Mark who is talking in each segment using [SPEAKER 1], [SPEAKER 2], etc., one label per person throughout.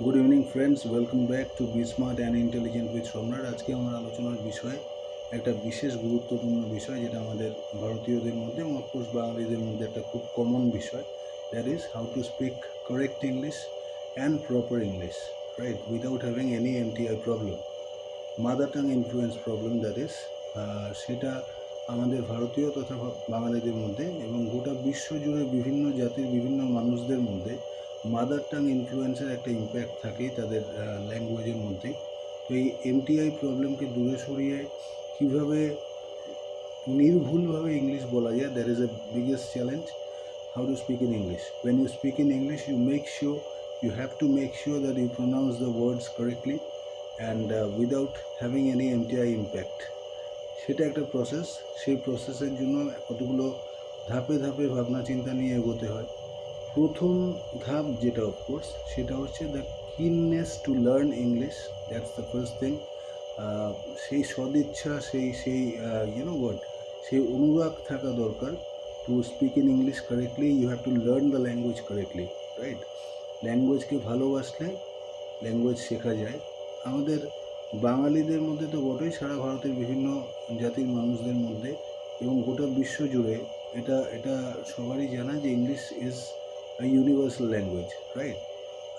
[SPEAKER 1] Good evening friends, welcome back to be smart and intelligent with Samrat. আজকে আমার আলোচনার বিষয় একটা বিশেষ গুরুত্বপূর্ণ বিষয়, যেটা আমাদের ভারতীয়দের মধ্যে এবং অফকোর্স বাঙালিদের মধ্যে একটা খুব কমন বিষয়। That is how to speak correct English and proper English, right, without having any MTI problem, mother tongue influence problem. That is সেটা আমাদের ভারতীয় তথা বাঙালিদের মধ্যে এবং গোটা বিশ্ব জুড়ে বিভিন্ন জাতির বিভিন্ন মানুষদের মধ্যে মাদার টাং ইনফ্লুয়েন্সের একটা ইম্প্যাক্ট থাকেই তাদের ল্যাঙ্গুয়েজের মধ্যে। তো এই এমটিআই প্রবলেমকে দূরে সরিয়ে কীভাবে নির্ভুলভাবে ইংলিশ বলা যায়, that is a biggest challenge. How to speak in English. When you speak in English, you have to make sure that you pronounce the words correctly and without having any MTI impact. সেটা একটা process. সেই প্রসেসের জন্য কতগুলো ধাপে ধাপে ভাবনা চিন্তা নিয়ে এগোতে হয়। প্রথম ধাপ যেটা অফকোর্স, সেটা হচ্ছে the keenness to learn English. That's the first thing. সেই সদিচ্ছা, সেই ওয়ার্ড, সেই অনুরাগ থাকা দরকার। To speak in English correctly you have to learn the language correctly, right. ল্যাঙ্গুয়েজকে ভালোবাসলে ল্যাঙ্গুয়েজ শেখা যায়। আমাদের বাঙালিদের মধ্যে তো বটেই, সারা ভারতের বিভিন্ন জাতির মানুষদের মধ্যে এবং গোটা বিশ্ব জুড়ে এটা এটা সবারই জানা যে English is a universal language, right.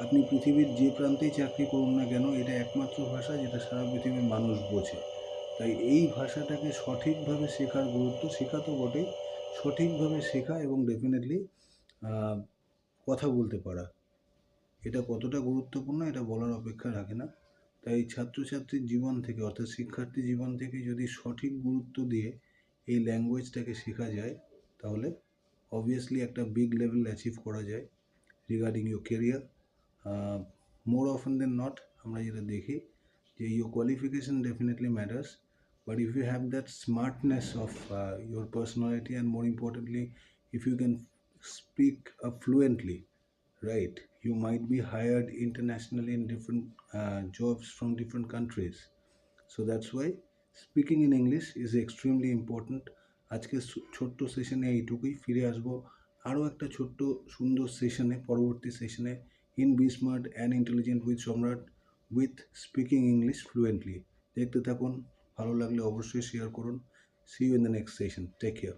[SPEAKER 1] আপনি পৃথিবীর যে প্রান্তেই চাকরি করুন না কেন, এটা একমাত্র ভাষা যেটা সারা পৃথিবীর মানুষ বোঝে। তাই এই ভাষাটাকে সঠিকভাবে শেখার গুরুত্ব, শেখা তো বটেই, সঠিকভাবে শেখা এবং ডেফিনেটলি কথা বলতে পারা, এটা কতটা গুরুত্বপূর্ণ এটা বলার অপেক্ষা রাখে না। তাই ছাত্রছাত্রীর জীবন থেকে, অর্থাৎ শিক্ষার্থী জীবন থেকে যদি সঠিক গুরুত্ব দিয়ে এই ল্যাঙ্গুয়েজটাকে শেখা যায়, তাহলে অবভিয়াসলি একটা বিগ লেভেল অ্যাচিভ করা যায় regarding your career. More often than not আমরা যেটা দেখি যে your qualification definitely matters, but if you have that smartness of your personality, and more importantly, if you can speak fluently, right, you might be hired internationally in different jobs from different countries. So that's why speaking in English is extremely important. আজকে ছোট্ট সেশনে এইটুকুই। ফিরে আসবো আরও একটা ছোট্ট সুন্দর সেশনে, পরবর্তী সেশনে, in be smart and intelligent with Samrat, with speaking English fluently. দেখতে থাকুন, ভালো লাগলে অবশ্যই শেয়ার করুন। See you in the next session. Take care.